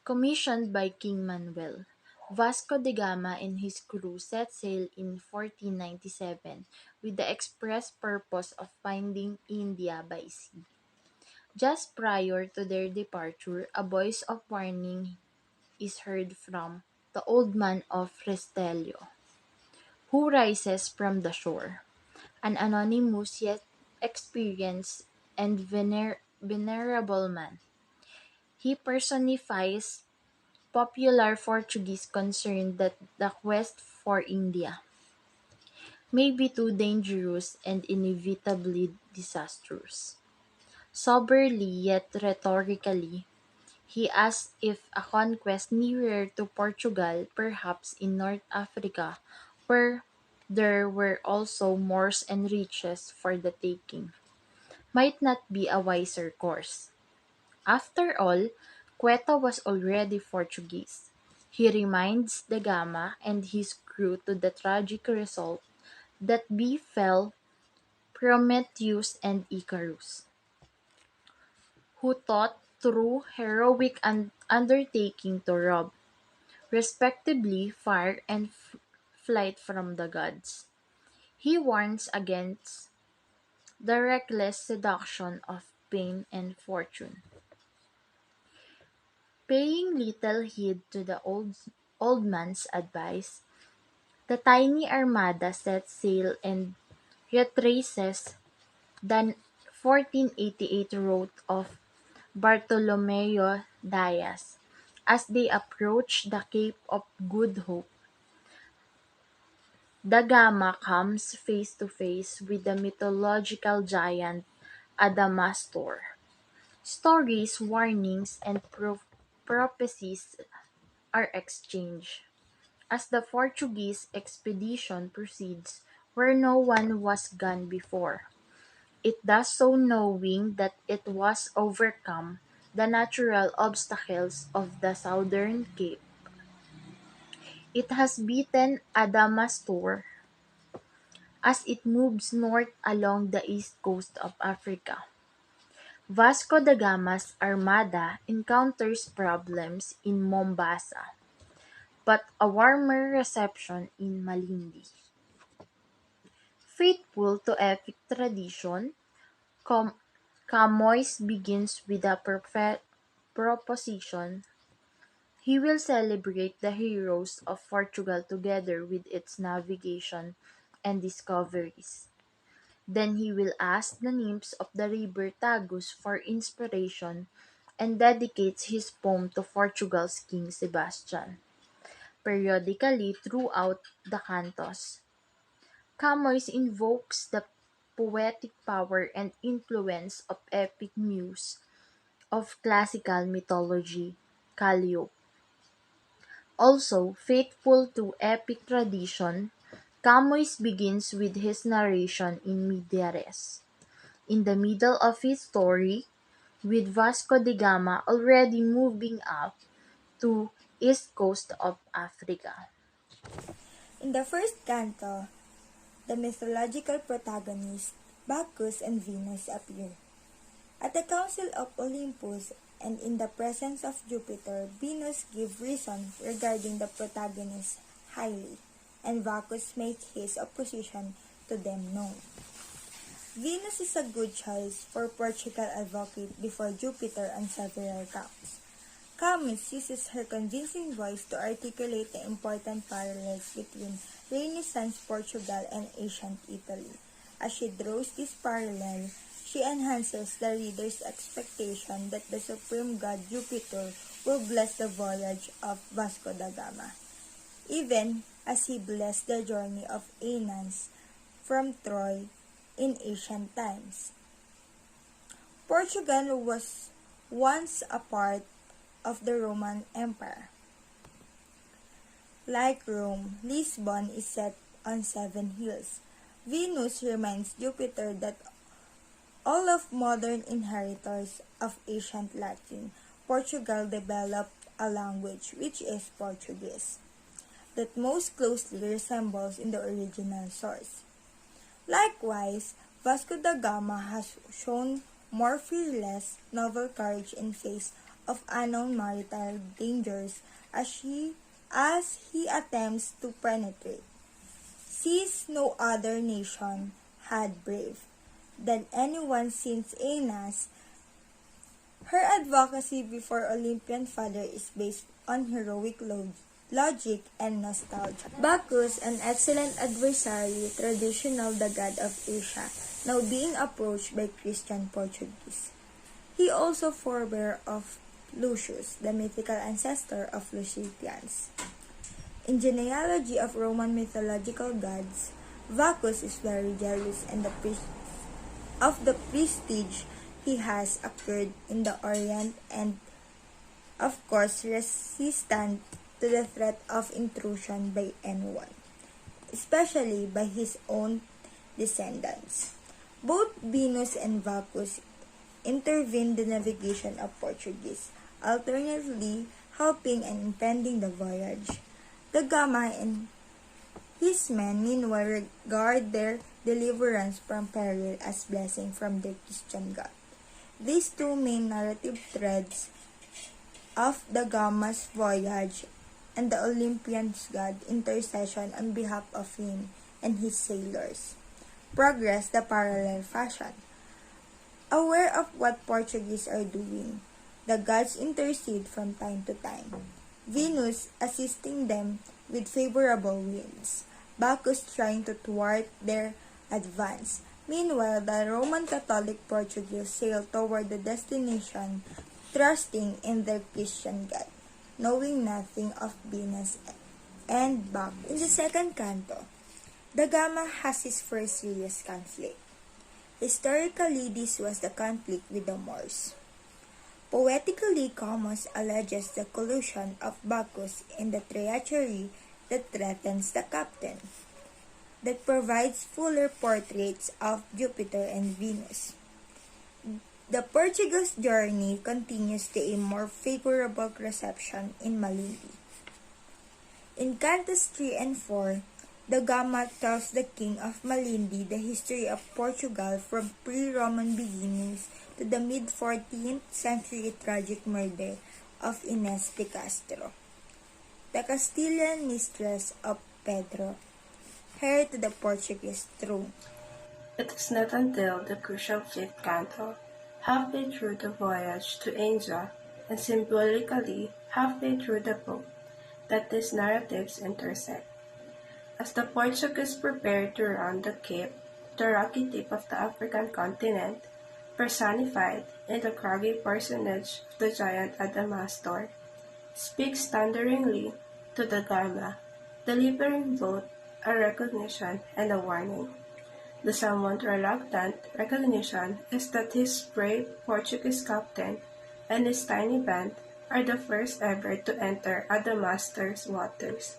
Commissioned by King Manuel, Vasco da Gama and his crew set sail in 1497 with the express purpose of finding India by sea. Just prior to their departure, a voice of warning is heard from the Old Man of Restellio, who rises from the shore, an anonymous yet experienced and venerable man. He personifies popular Portuguese concern that the quest for India may be too dangerous and inevitably disastrous. Soberly yet rhetorically, he asks if a conquest nearer to Portugal, perhaps in North Africa, where there were also Moors and riches for the taking, might not be a wiser course. After all, Cueto was already Portuguese. He reminds da Gama and his crew to the tragic result that befell Prometheus and Icarus, who thought through heroic undertaking to rob, respectively, fire and flight from the gods. He warns against the reckless seduction of fame and fortune. Paying little heed to the old man's advice, the tiny armada sets sail and retraces the 1488 route of Bartolomeo Diaz. As they approach the Cape of Good Hope, da Gama comes face to face with the mythological giant Adamastor. Stories, warnings, and prophecies are exchanged. As the Portuguese expedition proceeds where no one was gone before, it does so knowing that it was overcome the natural obstacles of the southern cape. It has beaten Adamastor as it moves north along the east coast of Africa. Vasco da Gama's armada encounters problems in Mombasa, but a warmer reception in Malindi. Faithful to epic tradition, Com- Camoys begins with a proposition: he will celebrate the heroes of Portugal together with its navigation and discoveries. Then he will ask the nymphs of the river Tagus for inspiration and dedicates his poem to Portugal's King Sebastian. Periodically throughout the cantos, Camoys invokes the poetic power and influence of epic muse of classical mythology, Calliope. Also, faithful to epic tradition, Camoys begins with his narration in media res, in the middle of his story, with Vasco da Gama already moving up to east coast of Africa. In the first canto, the mythological protagonists, Bacchus and Venus, appear. At the Council of Olympus and in the presence of Jupiter, Venus gives reason regarding the protagonists highly, and Bacchus makes his opposition to them known. Venus is a good choice for Portugal advocate before Jupiter on several counts. Camus uses her convincing voice to articulate the important parallels between Renaissance Portugal and ancient Italy. As she draws this parallel, she enhances the reader's expectation that the supreme god Jupiter will bless the voyage of Vasco da Gama, even as he blessed the journey of Aeneas from Troy in ancient times. Portugal was once a part of the Roman Empire. Like Rome, Lisbon is set on 7 hills. Venus reminds Jupiter that all of modern inheritors of ancient Latin, Portugal developed a language which is Portuguese, that most closely resembles in the original source. Likewise, Vasco da Gama has shown more fearless, novel courage in face of unknown maritime dangers as he attempts to penetrate seas no other nation had braved than anyone since Aeneas. Her advocacy before Olympian father is based on heroic logic and nostalgia. Bacchus, an excellent adversary, traditional the god of Asia, now being approached by Christian Portuguese. He also forebear of Lucius, the mythical ancestor of Lusiads. In genealogy of Roman mythological gods, Bacchus is very jealous of the prestige he has acquired in the Orient and, of course, resistant to the threat of intrusion by anyone, especially by his own descendants. Both Venus and Bacchus intervened the navigation of Portuguese, alternately helping and impeding the voyage. The Gama and his men meanwhile regard their deliverance from peril as blessing from their Christian God. These two main narrative threads of the Gama's voyage and the Olympian's god intercession on behalf of him and his sailors progress the parallel fashion. Aware of what Portuguese are doing, the gods intercede from time to time, Venus assisting them with favorable winds, Bacchus trying to thwart their advance. Meanwhile, the Roman Catholic Portuguese sailed toward the destination, trusting in their Christian God, knowing nothing of Venus and Bacchus. In the second canto, the Gama has his first serious conflict. Historically, this was the conflict with the Moors. Poetically, Comus alleges the collusion of Bacchus in the treachery that threatens the captain, that provides fuller portraits of Jupiter and Venus. The Portuguese journey continues to a more favorable reception in Malindi. In Cantos 3 and 4, the Gama tells the king of Malindi the history of Portugal from pre-Roman beginnings to the mid-14th century tragic murder of Inés de Castro, the Castilian mistress of Pedro, heir to the Portuguese throne. It is not until the crucial fifth canto, halfway through the voyage to India and symbolically halfway through the book, that these narratives intersect. As the Portuguese prepared to round the Cape, the rocky tip of the African continent, personified in the craggy personage of the giant Adamastor, speaks thunderingly to the Gama, delivering both a recognition and a warning. The somewhat reluctant recognition is that his brave Portuguese captain and his tiny band are the first ever to enter Adamastor's waters,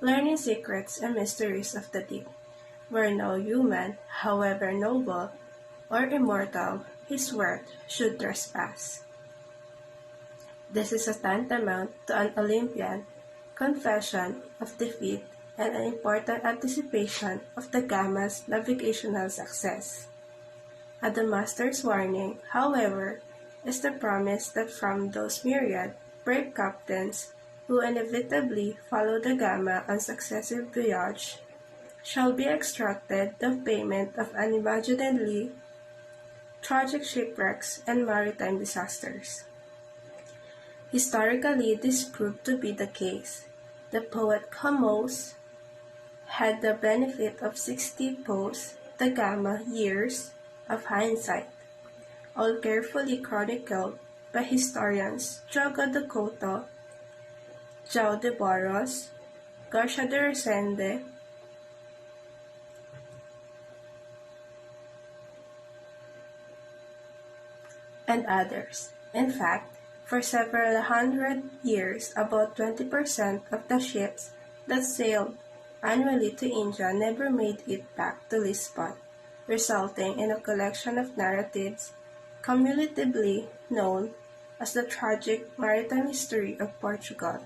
learning secrets and mysteries of the deep, where no human, however noble or immortal, his worth should trespass. This is a tantamount to an Olympian confession of defeat and an important anticipation of the Gama's navigational success. Adamastor's warning, however, is the promise that from those myriad brave captains who inevitably follow the Gama on successive voyages shall be extracted the payment of unimaginably tragic shipwrecks and maritime disasters. Historically, this proved to be the case. The poet Camus had the benefit of 60 post-the Gama years of hindsight, all carefully chronicled by historians Joao de Couto, João de Barros, Garcia de Resende, and others. In fact, for several hundred years, about 20% of the ships that sailed annually to India never made it back to Lisbon, resulting in a collection of narratives cumulatively known as the tragic maritime history of Portugal.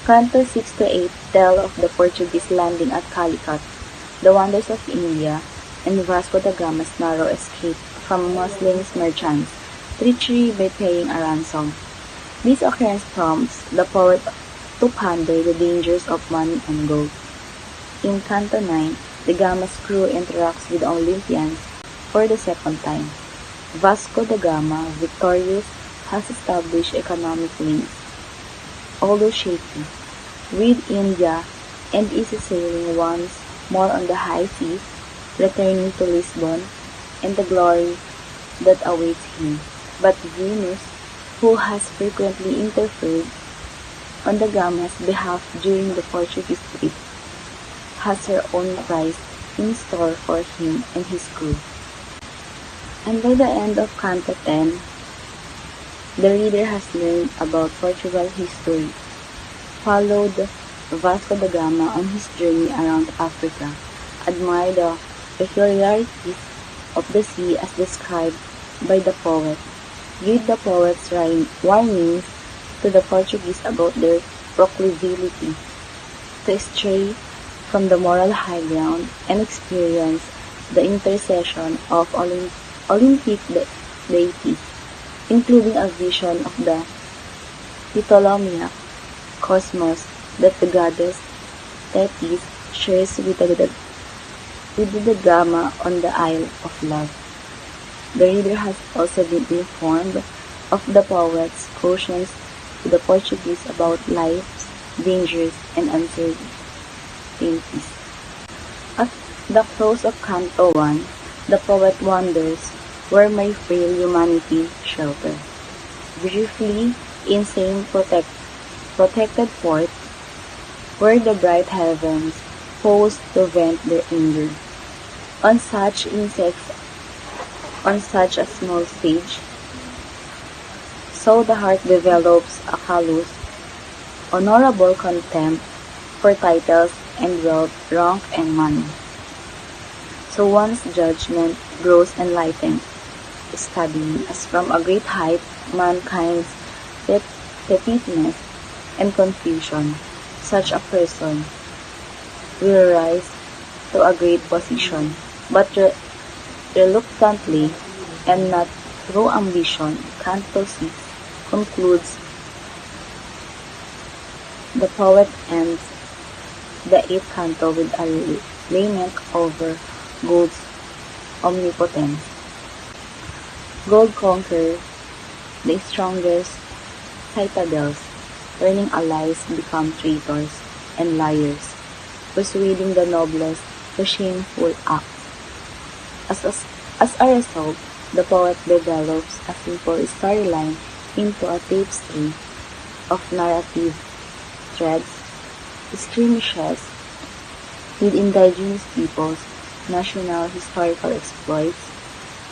Cantos 6 to 8 tell of the Portuguese landing at Calicut, the wonders of India, and Vasco da Gama's narrow escape from Muslim merchants, treachery by paying a ransom. This occurrence prompts the poet to ponder the dangers of money and gold. In Canto 9, the Gama's crew interacts with the Olympians for the second time. Vasco da Gama, victorious, has established economic links, although shaky, with India and is sailing once more on the high seas, returning to Lisbon and the glory that awaits him. But Venus, who has frequently interfered on the Gama's behalf during the Portuguese trip, has her own prize in store for him and his crew. And by the end of Canto 10, the reader has learned about Portugal history, followed Vasco da Gama on his journey around Africa, admired the peculiarities of the sea as described by the poet, read the poet's warnings to the Portuguese about their proclivity to stray from the moral high ground, and experience the intercession of Olympic deities, including a vision of the Ptolemaic cosmos that the goddess Thetis shares with the Gama on the Isle of Love. The reader has also been informed of the poet's cautions to the Portuguese about life's dangers and uncertainties. At the close of Canto 1, the poet wonders where my frail humanity shelter. Briefly, in same protected port, where the bright heavens pose to vent their anger. On such a small stage, so the heart develops a callous, honorable contempt for titles and wealth, rank and money. So one's judgment grows enlightened, studying as from a great height mankind's pettiness and confusion. Such a person will rise to a great position, but reluctantly and not through ambition. Canto 6 concludes. The poet ends the 8th canto with a lament over gold's omnipotence. Gold conquers the strongest citadels, turning allies become traitors and liars, persuading the noblest to shameful acts. As a result, the poet develops a simple storyline into a tapestry of narrative threads, skirmishes with indigenous peoples, national historical exploits,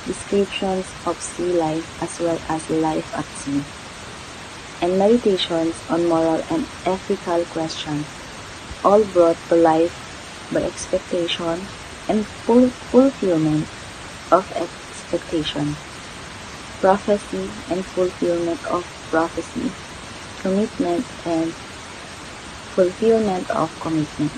descriptions of sea life as well as life at sea, and meditations on moral and ethical questions, all brought to life by expectation and fulfillment of expectation, prophecy and fulfillment of prophecy, commitment and fulfillment of commitment.